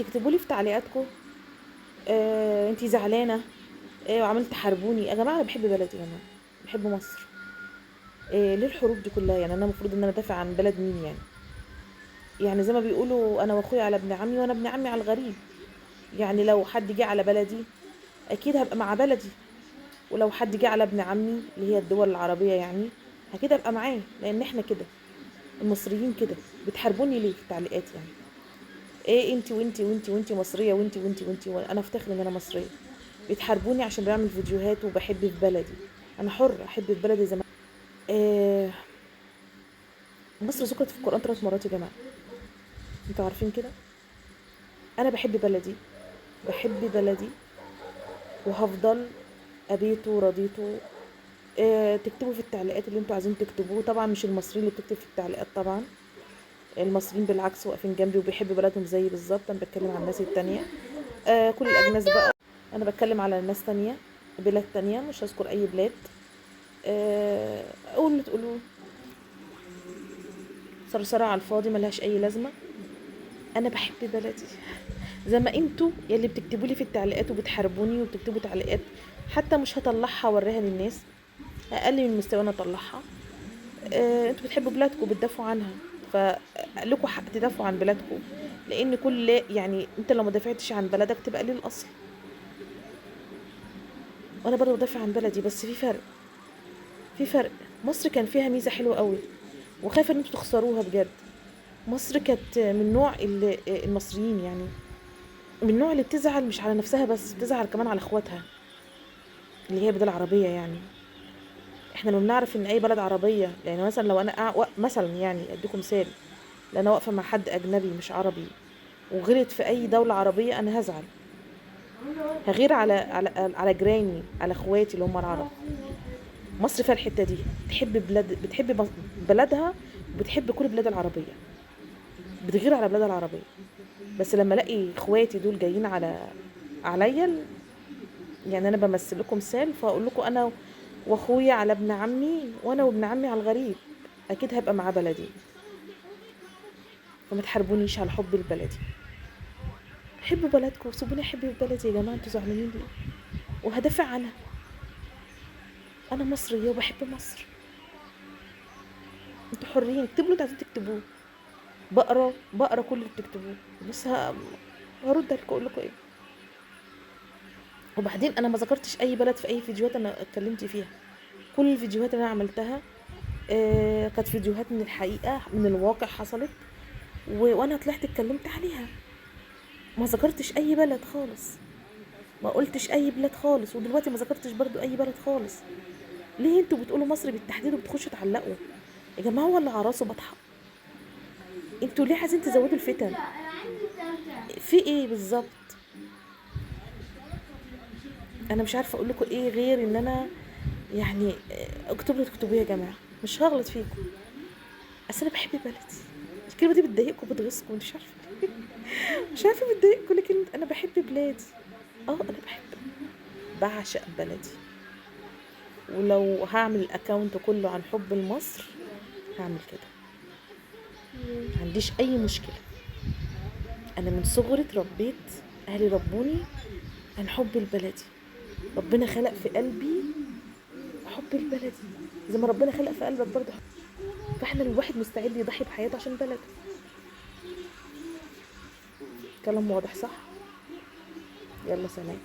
تكتبوا لي في تعليقاتكم انتي زعلانه، وعمالين تحاربوني. يا جماعه انا بحب بلدي، يا جماعه بحب مصر. ليه الحروب دي كلها؟ يعني انا المفروض ان انا ادافع عن بلد مين يعني؟ يعني زي ما بيقولوا انا واخويا على ابن عمي وانا ابن عمي على الغريب. يعني لو حد جه على بلدي اكيد هبقى مع بلدي، ولو حد جه على ابن عمي اللي هي الدول العربيه يعني اكيد هبقى معاه، لان احنا كده المصريين كده. بتحاربوني ليه في التعليقات يعني؟ ايه انتي وانتي وانتي وانتي مصريه، وانتي وانتي وانتي انا افتخر ان انا مصريه. بتحاربوني عشان بعمل فيديوهات وبحب في بلدي. انا حر احب في بلدي زي ما آه مصر ذكرت في القران 3 مرات يا جماعه، انتوا عارفين كده. انا بحب بلدي، بحب بلدي، وهفضل ابيته ورضيته. تكتبوا في التعليقات اللي انتوا عايزين تكتبوه. طبعا مش المصريين اللي بتكتب في التعليقات، طبعا المصريين بالعكس واقفين جنبي وبيحبوا بلدهم زيي بالظبط. انا بتكلم عن الناس التانية، كل الاجناس بقى. انا بتكلم على ناس تانية، بلاد تانية، مش هذكر اي بلاد. قولوا اللي تقولوه، صرصرة على الفاضي ملهاش اي لازمة. انا بحب بلدي زي ما انتوا يلي بتكتبوا لي في التعليقات وبتحاربوني وبتكتبوا تعليقات. حتى مش هطلعها اوريها للناس، اقل من مستوى انا اطلعها. انتوا بتحبوا بلادكم وبتدافعوا عنها، فلكم حق تدافعوا عن بلادكم. لان كل يعني انت لو ما دافعتش عن بلدك تبقى قليل الاصل. وانا برضه بدافع عن بلدي، بس في فرق، في فرق. مصر كان فيها ميزه حلوه قوي، وخايفه ان انتوا تخسروها بجد. مصر كانت من نوع المصريين يعني، من النوع اللي بتزعل مش على نفسها بس، بتزعل كمان على اخواتها اللي هي بدل عربيه يعني. احنا لما بنعرف ان اي بلد عربيه، يعني مثلا لو انا مثلا يعني اديكم مثال، لو انا واقفه مع حد اجنبي مش عربي وغلط في اي دوله عربيه، انا هزعل، هغير على جيراني، على اخواتي اللي هم العرب. مصر فيها الحته دي، بتحب بلدها، وبتحب كل البلاد العربيه، بتغير على بلادها العربيه. بس لما الاقي اخواتي دول جايين عليا، يعني انا بمثل لكم مثال، فاقول لكم انا واخويا على ابن عمي، وانا وابن عمي على الغريب، اكيد هبقى مع بلدي. فما تحاربونيش على حب البلدي. حبوا بلدكم وسيبوني احب في بلدي يا جماعه، انتوا زعلانين ليه؟ وهدافع عنها. انا مصريه وبحب مصر. انتوا حرين، اكتبوا اللي انتوا عايزين تكتبوه. بقرا كل اللي بتكتبوه، بس هرد عليكم اقول لكم ايه. وبعدين انا ما ذكرتش اي بلد في اي فيديوهات انا اتكلمت فيها. كل الفيديوهات اللي انا عملتها كانت فيديوهات من الحقيقه، من الواقع حصلت، وانا طلعت اتكلمت عليها. ما ذكرتش اي بلد خالص، ما قلتش اي بلاد خالص، ودلوقتي ما ذكرتش برضو اي بلد خالص. ليه انتوا بتقولوا مصر بالتحديد وبتخشوا تعلقوا؟ يا جماعه هو اللي على راسه بطحه. انتوا ليه عايزين تزودوا الفتن؟ في ايه بالظبط؟ انا مش عارفه اقول لكم ايه غير ان انا يعني اكتبوا اللي تكتبوه يا جماعه، مش هغلط فيكم. بس انا بحب بلدي. الكلمه دي بتضايقكم بتغيظكم، مش عارفه ليه. مش عارفه بتضايقكم لكن انا بحب بلادي. انا بحب، بعشق بلدي. ولو هعمل الاكونت كله عن حب لمصر هعمل كده، ما عنديش اي مشكله. انا من صغري اتربيت، اهلي ربوني عن حب البلدي. ربنا خلق في قلبي حب البلدي، زي ما ربنا خلق في قلبك برضه. فاحنا الواحد مستعد يضحي بحياته عشان بلده. كلام واضح صح؟ يلا سلام.